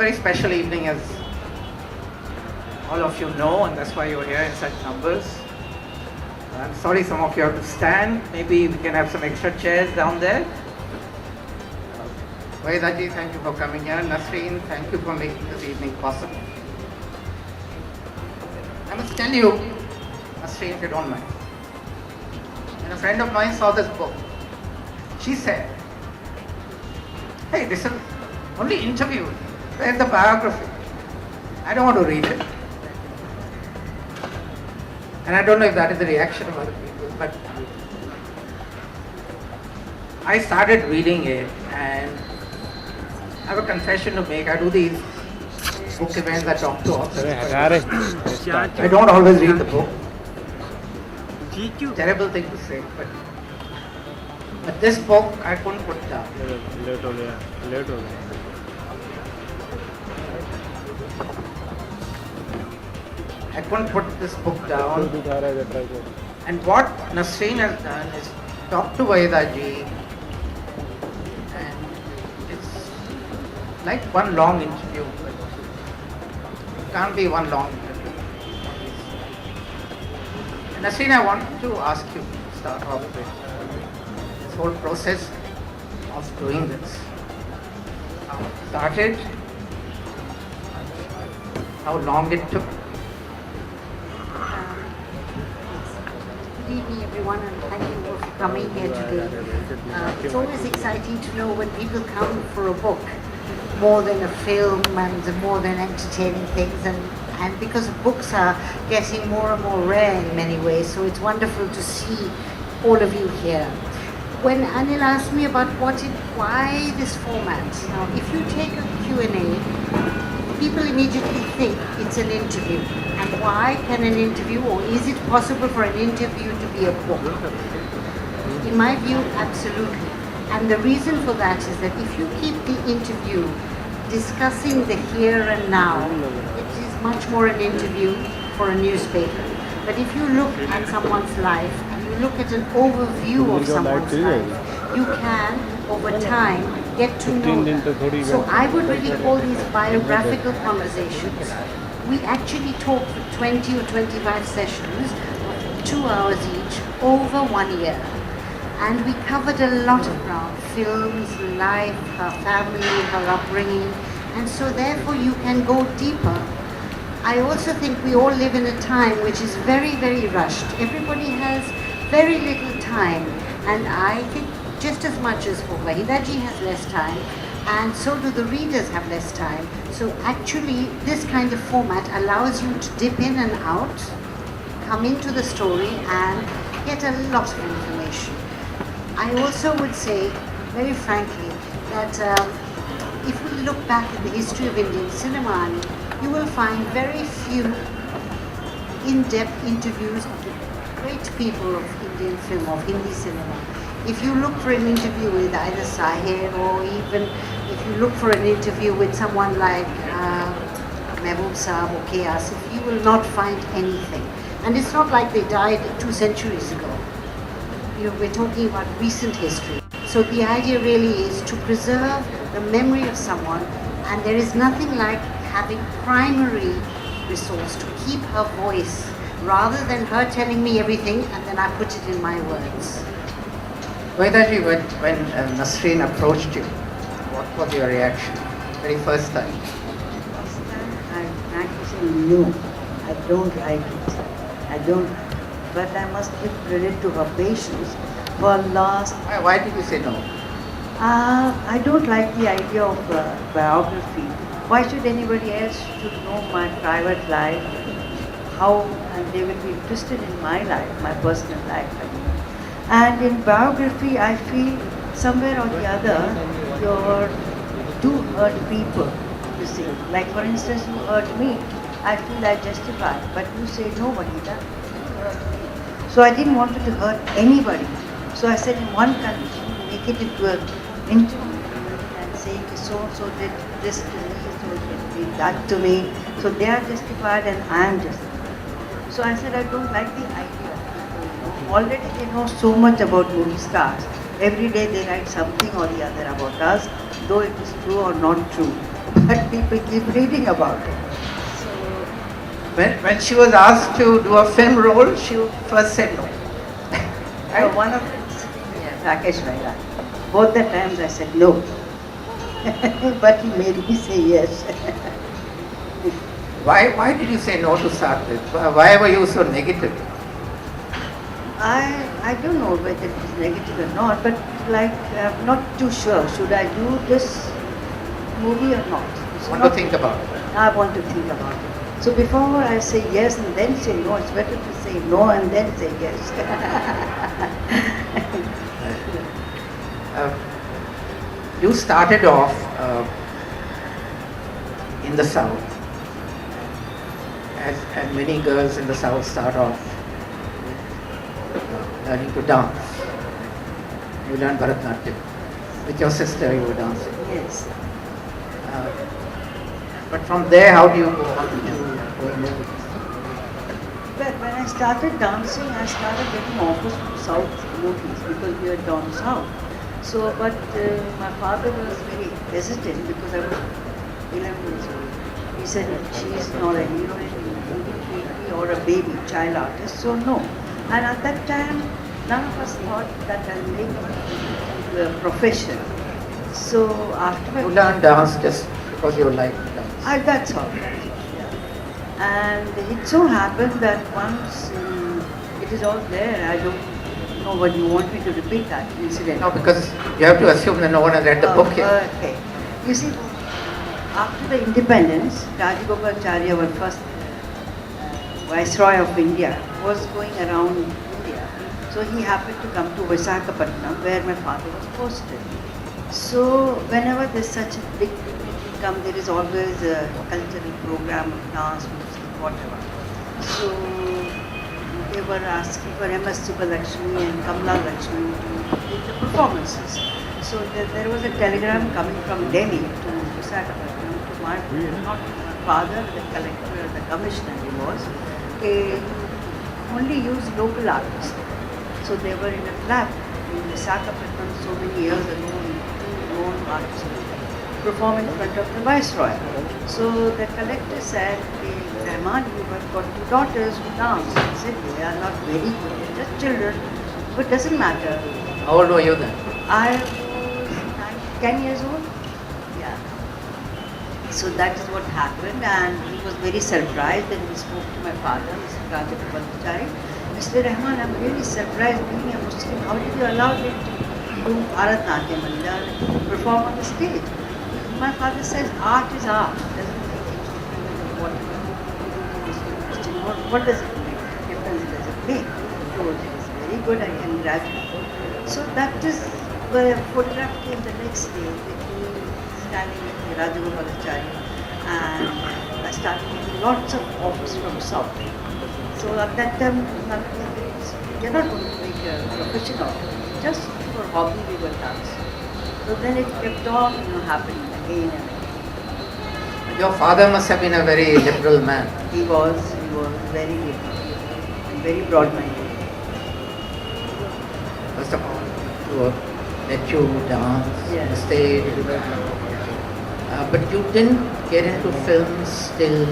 very special evening, as all of you know, and that's why you're here in such numbers. I'm sorry some of you have to stand. Maybe we can have some extra chairs down there. Waheeda ji, thank you for coming here. Nasreen, thank you for making this evening possible. I must tell you, Nasreen, if you don't mind, when a friend of mine saw this book, she said, hey, this is only interview. Where's the biography? I don't want to read it. And I don't know if that is the reaction of other people, but I started reading it, and I have a confession to make. I do these book events, I talk to authors. I don't always read the book. Terrible thing to say, but this book I couldn't put down. I couldn't put this book down. And what Nasreen has done is talk to Waheeda ji, and it's like one long interview. It can't be one long interview. And Nasreen, I want to ask you to start off with this whole process of doing this. How it started, how long it took. Good evening, everyone, and thank you all for coming here today. It's always exciting to know when people come for a book, more than a film and more than entertaining things, and because books are getting more and more rare in many ways, so it's wonderful to see all of you here. When Anil asked me about why this format, now if you take a Q&A, people immediately think it's an interview. And why can an interview, or is it possible for an interview to be a book? In my view, absolutely. And the reason for that is that if you keep the interview discussing the here and now, it is much more an interview for a newspaper. But if you look at someone's life and you look at an overview of someone's life, you can, over time, get to know them. So I would really call these biographical conversations. We actually talked for 20 or 25 sessions, 2 hours each, over 1 year. And we covered a lot of ground, films, life, her family, her upbringing, and so therefore you can go deeper. I also think we all live in a time which is very, very rushed. Everybody has very little time, and I think just as much as for Waheeda ji has less time, and so do the readers have less time. So actually this kind of format allows you to dip in and out, come into the story and get a lot of information. I also would say, very frankly, that if we look back at the history of Indian cinema, you will find very few in-depth interviews of the great people of Indian film, of Hindi cinema. If you look for an interview with either Sahir, or even if you look for an interview with someone like Mehboob Saab or K. Asif, you will not find anything. And it's not like they died 2 centuries ago. You know, we're talking about recent history. So the idea really is to preserve the memory of someone, and there is nothing like having primary resource to keep her voice, rather than her telling me everything and then I put it in my words. Waheeda ji, when Nasreen approached you, what was your reaction very first time? First time I frankly say no, I don't like it. I don't, but I must give credit to her patience for last. Why did you say no? I don't like the idea of biography. Why should anybody else should know my private life? How and they will be interested in my life, my personal life. And in biography, I feel somewhere or the other, you do hurt people, you see. Like for instance, you hurt me, I feel I justify, but you say no, Waheeda, you hurt me. So I didn't want to hurt anybody. So I said in one condition, make it into an interview and say so did this to me, so did that to me. So they are justified and I am justified. So I said I don't like the idea. Already they know so much about movie stars. Every day they write something or the other about us, though it is true or not true. but people keep reading about it. So, When she was asked to do a film role, she first said no. one of it, Rakesh Vaira. Both the times I said no, but he made me say yes. Why did you say no to start with? Why were you so negative? I don't know whether it is negative or not, but like I'm not too sure. Should I do this movie or not? It's Want not- to think about it. I want to think about it. So before I say yes and then say no, it's better to say no and then say yes. You started off in the South, as many girls in the South start off learning to dance. You learned Bharatanatyam. With your sister you were dancing. Yes. But from there, how do you go on to doing movies? But when I started dancing, I started getting offers from South movies because we are down South. So, but my father was very hesitant because I was 11 years old. He said she is not a heroine or a baby, child artist, so no. And at that time, none of us thought that I'll make it a profession. So after You learned dance just because you liked dance. that's all. Yeah. And it so happened that once it is all there, I don't know what you want me to repeat that incident. No, because you have to assume that no one has read the book yet. Okay. You see, after the independence, Rajagopalacharya, our first Viceroy of India, was going around India. So he happened to come to Visakhapatnam, where my father was posted. So whenever there's such a big dignitary come, there is always a cultural program of dance, music, whatever. So they were asking for M.S. Subbalakshmi and Kamala Lakshmi to do the performances. So there was a telegram coming from Delhi to Visakhapatnam to not my father, the collector, the commissioner he was, only use local artists. So they were in a club in Visakhapatnam so many years ago, known artists perform in front of the Viceroy. So the collector said, REHMAN, you have got two daughters who dance. He said, they are not very good, they're just children, but doesn't matter. How old were you then? I was 10 years old. Yeah. So that is what happened, and he was very surprised, and he spoke to my father, Mr. Rajagopalacharya. Mr. REHMAN, I'm really surprised being a Muslim. How did you allow him to do Bharatanatyam and learn, perform on the stage? My father says art is art. Doesn't make any difference whatever. What does it make? Difference does it make? He was very good, I can graduate. So that is the photograph came the next day with me standing with Rajagopalacharya, and I started getting lots of offers from South. So at that time, you're not going to make a profession of it. Just for hobby we were dancing. So then it kept on happening again and again. Your father must have been a very liberal man. He was very liberal and very broad-minded. First of all, to let you dance on the stage. But you didn't get into films till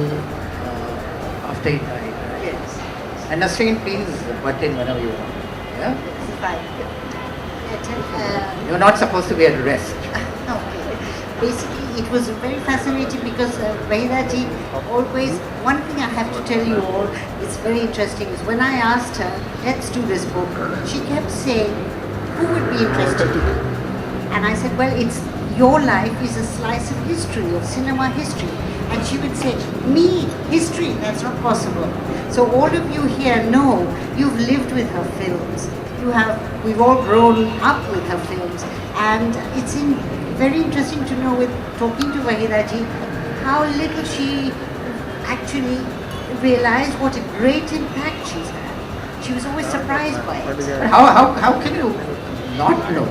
after he died. Yes. And Nasreen, please butt in whenever you want. Yeah? You're not supposed to be at rest. Okay. Basically, it was very fascinating because Waheeda ji always, one thing I have to tell you all, it's very interesting, is when I asked her, let's do this book, she kept saying, who would be interested in it? And I said, well, it's your life is a slice of history, of cinema history. And she would say, me, history, that's not possible. So all of you here know you've lived with her films. We've all grown up with her films. And it's very interesting to know with talking to Waheeda ji, how little she actually realized what a great impact she's had. She was always surprised by it. But how can you not know?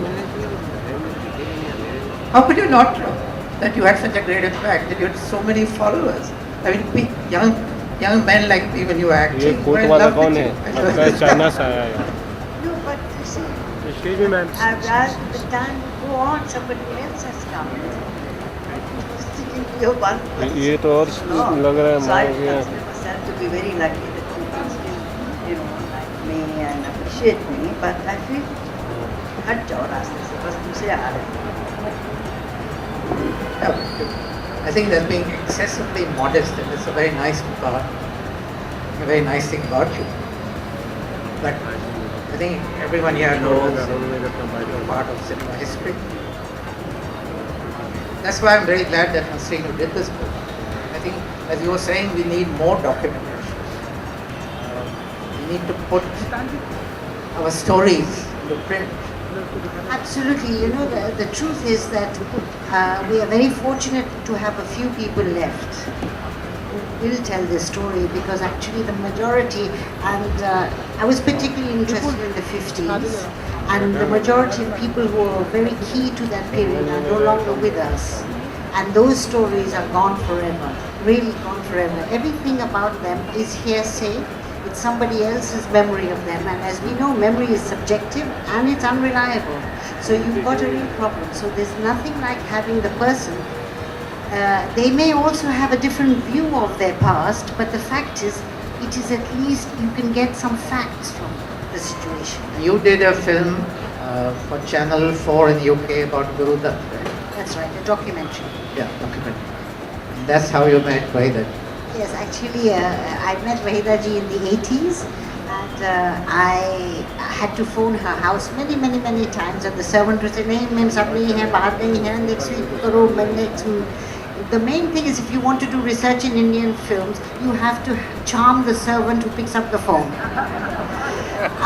How could you not know that you had such a great impact, that you had so many followers? I mean, young men like me when you were acting. ये coat वाला कौन है? लगता है China से आया है। No, but you see, Excuse me, ma'am. as the time go on, somebody else has come. Sitting you're one ये तो और लग रहा है So I माँ के consider myself to be very lucky that people still, like me and appreciate me. But I feel हट जाओ रास्ते से, बस दूसरे आ रहे हैं. I think that's being excessively modest, and it's a very nice thought, a very nice thing about you. But I think everyone here knows you're part of cinema history. That's why I'm very glad that Nasreen did this book. I think, as you were saying, we need more documentation. We need to put our stories into print. Absolutely. You know, the truth is that we are very fortunate to have a few people left who will tell this story, because actually the majority, and I was particularly interested in the 50s, and the majority of people who were very key to that period are no longer with us. And those stories are gone forever, really gone forever. Everything about them is hearsay. It's somebody else's memory of them, and as we know, memory is subjective and it's unreliable. So you've got a real problem. So there's nothing like having the person. They may also have a different view of their past, but the fact is, it is at least you can get some facts from the situation. You did a film for Channel 4 in the UK about Guru Dutt, right? That's right, a documentary. Yeah, documentary. And that's how you met Waheeda. Yes, actually, I met Waheeda ji in the 80s, and I had to phone her house many, many, many times, and the servant would say, "Nahi, ma'am, sab nahi hai, bahar nahi hai, next week karo, next." The main thing is, if you want to do research in Indian films, you have to charm the servant who picks up the phone.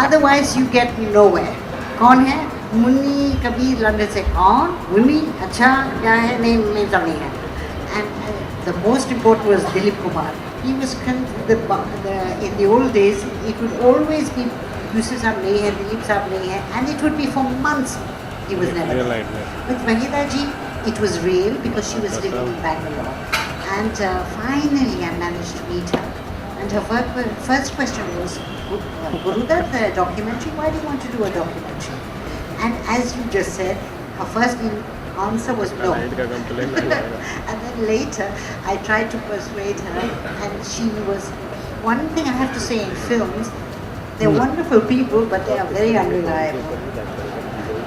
Otherwise, you get nowhere. कौन है? Munni Kabir London से. कौन? मुन्नी? अच्छा, क्या है? नहीं, नहीं तो नहीं है. And the most important was Dilip Kumar. He was in the old days. It would always be Yusuf Saab nahi hai, Dilip Saab nahi hai, and it would be for months. He was never there. With Waheeda ji, it was real because she was living in Bangalore. And finally, I managed to meet her. And her first question was, Guru Dutt, the documentary, why do you want to do a documentary? And as you just said, her first answer was no. And then later, I tried to persuade her, and she was. One thing I have to say in films, they're wonderful people, but they are very unreliable.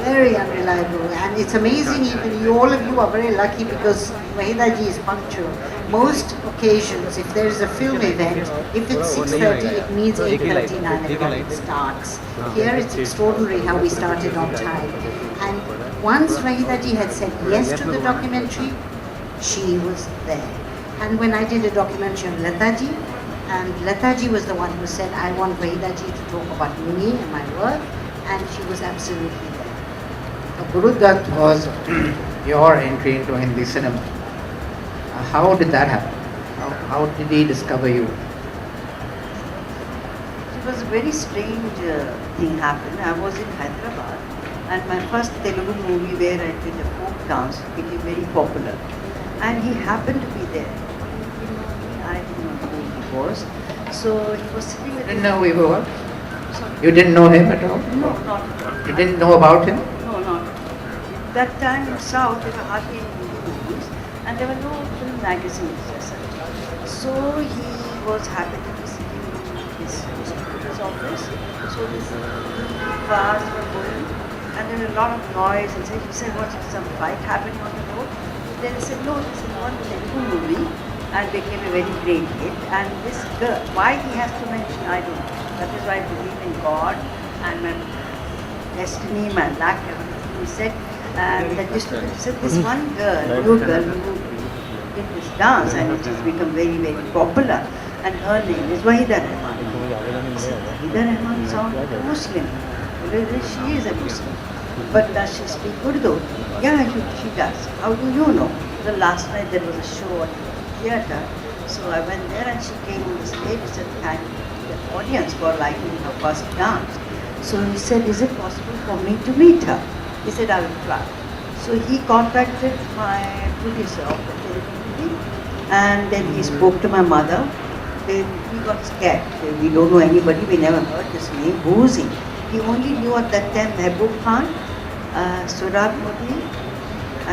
Very unreliable, and it's amazing. Even you, all of you, are very lucky because Waheeda ji is punctual. Most occasions, if there is a film event, if it's 6:30, it means 8:30, 9 o'clock it starts. Here it's extraordinary how we started on time. And once Waheeda ji had said yes to the documentary, she was there. And when I did a documentary on Lata ji, and Lata ji was the one who said, "I want Waheeda ji to talk about me and my work," and she was absolutely there. Guru Dutt was your entry into Hindi cinema. How did that happen? How did he discover you? It was a very strange thing happened. I was in Hyderabad, and my first Telugu movie where I did a folk dance became very popular. And he happened to be there. I did not know who he was. So he was sitting You with didn't know we were? Sorry. You didn't know him at all? No, not at all. You didn't know about him? No, not. That time in South, there were hardly any movies, and there were no film magazines as such. So he was happy to be sitting in his office. So his cars were going, and there was a lot of noise. And he said, "What is some fight happening on the road?" Then he said, "No, this is one Telugu movie," and became a very great hit. And this girl, why he has to mention, I don't know. That is why I believe in God and my destiny, my luck, everything. He said, and the distributor said, "This one girl, new girl who did this dance, and it has become very, very popular, and her name is Waheeda Rehman." I said, "Waheeda Rehman sounds like a Muslim." She is a Muslim. "But does she speak Urdu?" "Yeah, she does." "How do you know?" The last night there was a show at the theatre, so I went there and she came on the stage and said, "Thank the audience for liking her first dance." So he said, "Is it possible for me to meet her?" He said, "I will try." So he contacted my producer of the Telugu movie, and then he spoke to my mother. Then he got scared. "We don't know anybody, we never heard this name. Who is he?" He only knew at that time Mehboob Khan, Surab Modi,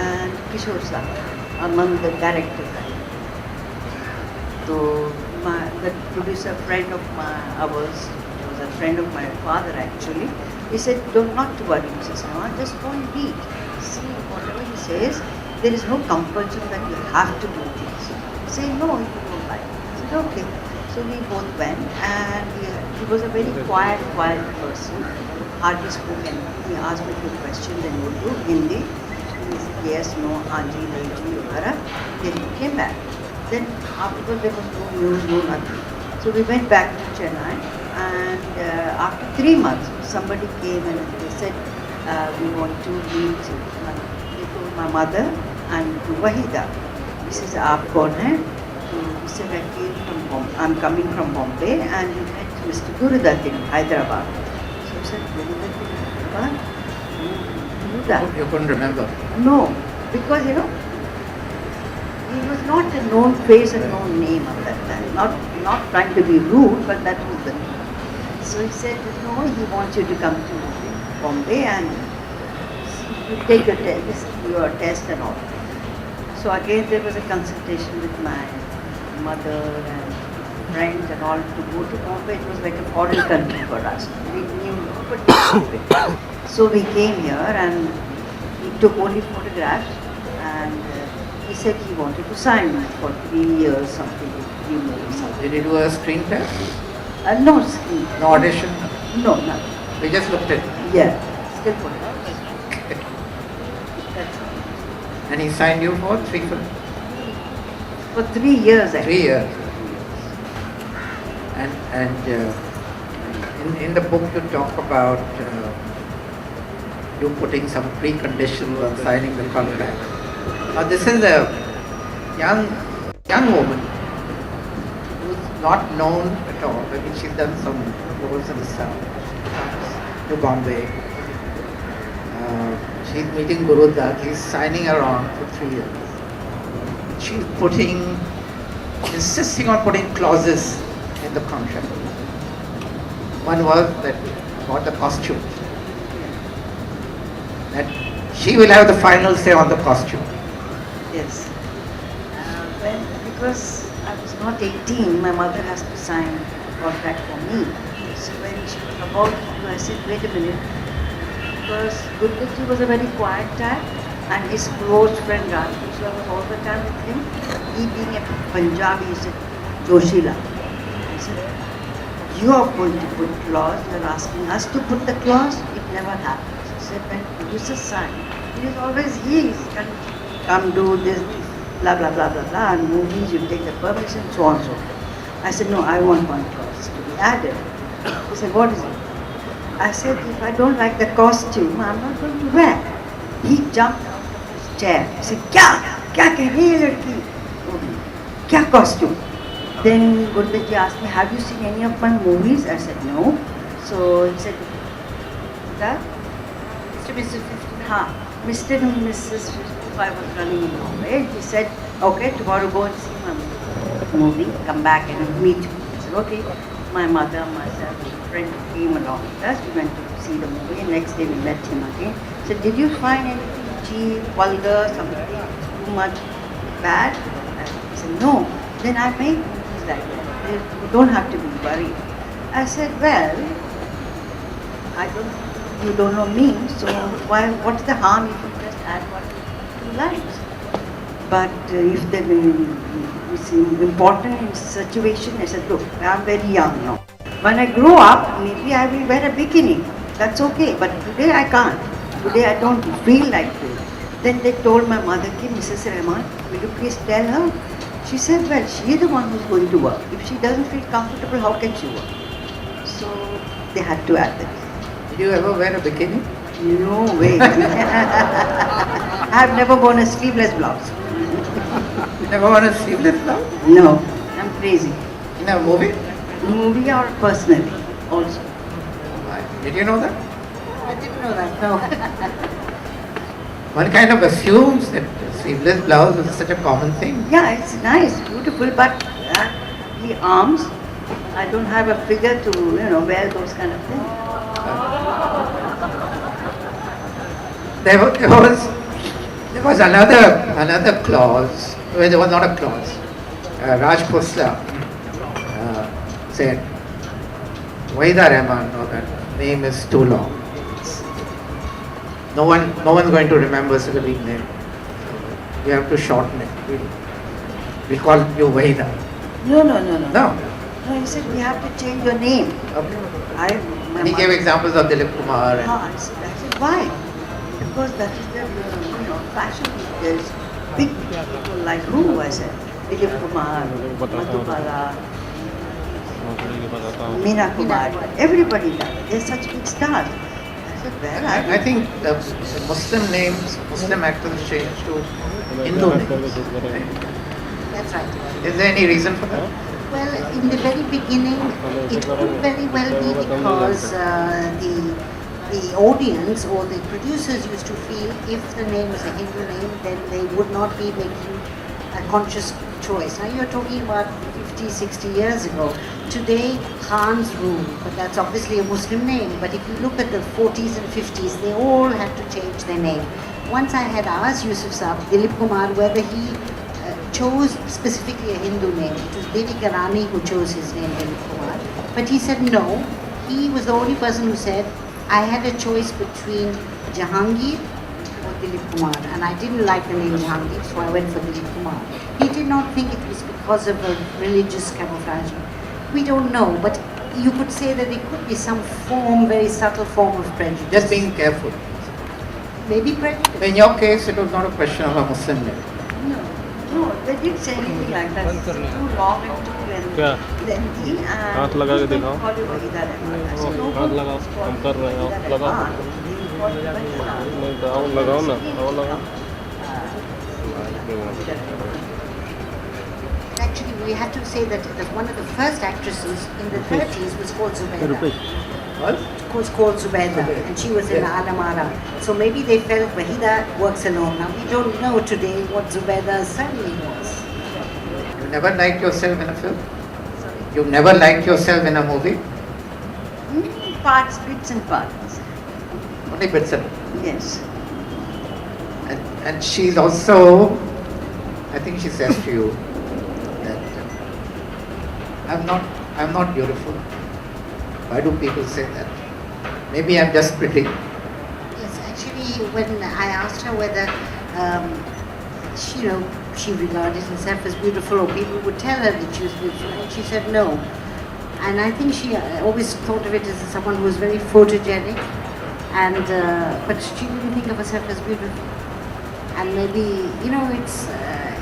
and Kishore Sahab. among the directors. So the producer friend of ours, he was a friend of my father actually, he said, not to worry, Mrs. Rahman, just go and read. See, whatever he says, there is no compulsion that you have to do this. Say no if you don't like. I said, okay. So we both went, and he was a very quiet person, hardly spoke anything. He asked me a few questions in Urdu, Hindi. He said, yes, no, Haji, Naiji, etc. Then he came back. Then afterwards there was no news, no nothing. So we went back to Chennai, and after 3 months, somebody came and they said, we want to meet. They told my mother and to Waheeda, this is aap kaun hai? So he said, I'm coming from Bombay, and we met Mr. Gurudat in Hyderabad. So I said, Gurudat in Hyderabad? Gurudat? You couldn't remember? No, because he was not a known face and known name at that time. Not trying to be rude, but that was the name. So he said, no, he wants you to come to Bombay and you take your test and all. So again there was a consultation with my mother and friends and all to go to Bombay. It was like a foreign country for us. We knew nobody. So we came here and he took only photographs, and he said he wanted to sign me for 3 years, something, 3 movies. Did you do a screen test? No screen. No audition? No, nothing. We just looked at it. Yeah, still photographs. That's all. And he signed you for 3 films? For 3 years actually. 3 years. And in the book you talk about you putting some preconditions on signing the contract. Now this is a young woman who's not known at all. Maybe she's done some roles in the South, comes to Bombay. She's meeting Guru Dutt. He's signing her on for 3 years. She's insisting on putting clauses in the contract. One was that about the costume. That she will have the final say on the costume. Yes. Because I was not 18, my mother has to sign a contract for me. So when she was about to, I said, wait a minute. Because Gurdaji was a very quiet type, and his close friend Rajput was all the time with him. He being a Punjabi, he said, Joshila. He said, you are going to put clause, you are asking us to put the clause, it never happens. He said, when producers sign, it is always he can come do this, blah, blah, blah, blah, blah, and movies, you take the permission, so on and so forth. I said, no, I want one clause to be added. He said, what is it? I said, if I don't like the costume, I'm not going to wear. He jumped out of his chair. He said, kya keh rahi hai ladki? Kya costume? Then Gurdaji asked me, have you seen any of my movies? I said, no. So he said, that? Mr. and Mrs. 55. Mr. and Mrs. 55 was running in Bombay. He said, okay, tomorrow go and see my movie, come back and meet you. I said, okay. My mother, myself, and a friend came along with us. We went to see the movie, and next day we met him again. He said, did you find anything cheap, vulgar, something too much bad? I said, no. Then I made movies like that. You don't have to be worried. I said, well, you don't know me, so what's the harm if you just add 1 or 2 lines? But if it's important in situation, I said, look, I'm very young now. When I grow up, maybe I will wear a bikini. That's okay, but today I can't. Today I don't feel like it. Then they told my mother, Mrs. REHMAN, will you please tell her? She said, well, she is the one who's going to work. If she doesn't feel comfortable, how can she work? So they had to add that. Did you ever wear a bikini? No way. I've never worn a sleeveless blouse. You never worn a sleeveless blouse? No, I'm crazy. In a movie? Movie or personally also. Did you know that? I didn't know that, no. One kind of assumes that sleeveless blouse is such a common thing. Yeah, it's nice, beautiful, but the arms, I don't have a figure to, wear those kind of things. There was another clause, well, there was not a clause. Raj Khosla said, Wahida Rehman, no, that name is too long. No one's going to remember such a big name. We have to shorten it. We call you Wahida. No. No. No, he said we have to change your name. Okay. My And he gave mother- examples of Dilip Kumar. And I said, why? Because that is the fashion. There's big people like who? I said, Dilip Kumar, Madhubala, Meena Kumar, everybody does. They're such big stars. I said, well, I think the Muslim names, Muslim actors changed to Hindu names. That's right. Is there any reason for that? Well, in the very beginning, it could very well be because the audience or the producers used to feel if the name was a Hindu name, then they would not be making a conscious choice. Now you're talking about 50, 60 years ago. Today, Khan's rule, but that's obviously a Muslim name. But if you look at the 40s and 50s, they all had to change their name. Once I had asked Yusuf Saab, Dilip Kumar, whether he chose specifically a Hindu name. It was Devi Karani who chose his name, Dilip Kumar. But he said no. He was the only person who said, I had a choice between Jahangir or Dilip Kumar. And I didn't like the name Jahangir, so I went for Dilip Kumar. He did not think it was because of a religious camouflage. We don't know, but you could say that there could be some form, very subtle form of prejudice. Just being careful. Maybe prejudice. In your case, it was not a question of a Muslim name. No, they didn't say anything like that. It's too long and too क्या lengthy. And हाथ लगा के दिखाओ। call you Wahida Rehman. I said, no, हाथ लगाओ, हम कर रहे हैं, आप लगाओ। नहीं तो आओ लगाओ ना, आओ लगाओ। Actually, we have to say that one of the first actresses in the 30s was called Zubaida. What? Was called Zubaida, and she was in Alamara. So maybe they felt Wahida works alone. Now we don't know today what Zubaida's surname was. You never liked yourself in a film? You never liked yourself in a movie? Parts, bits and parts. Only bits and Yes. and she's also, I think she says to you that I'm not beautiful. Why do people say that? Maybe I'm just pretty. Yes, actually, when I asked her whether she regarded herself as beautiful, or people would tell her that she was beautiful, and she said no. And I think she always thought of it as someone who was very photogenic, and but she didn't think of herself as beautiful. And maybe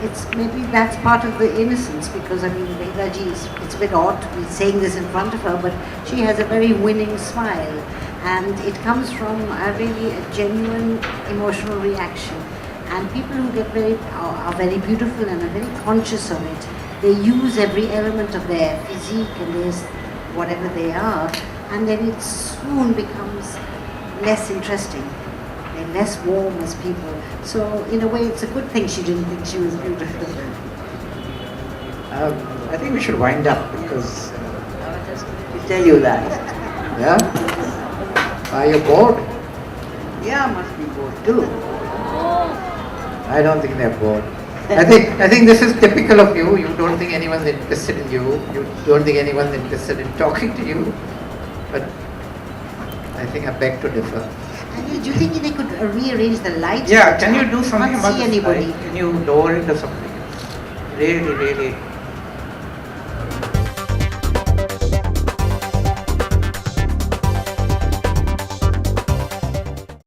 it's maybe that's part of the innocence, because I mean, Wahida ji, it's a bit odd to be saying this in front of her, but she has a very winning smile, and it comes from a genuine emotional reaction. And people who are very beautiful and are very conscious of it, they use every element of their physique and their whatever they are, and then it soon becomes less interesting. They're less warm as people. So in a way, it's a good thing she didn't think she was beautiful. I think we should wind up because, To tell you that. yeah? Are you bored? Yeah, must be bored too. I don't think they're bored. I think this is typical of you. You don't think anyone's interested in you. You don't think anyone's interested in talking to you. But I think I beg to differ. Do you think they could rearrange the lights? Yeah, can you do something I about can't see the anybody. light? Can you lower it or something? Really, really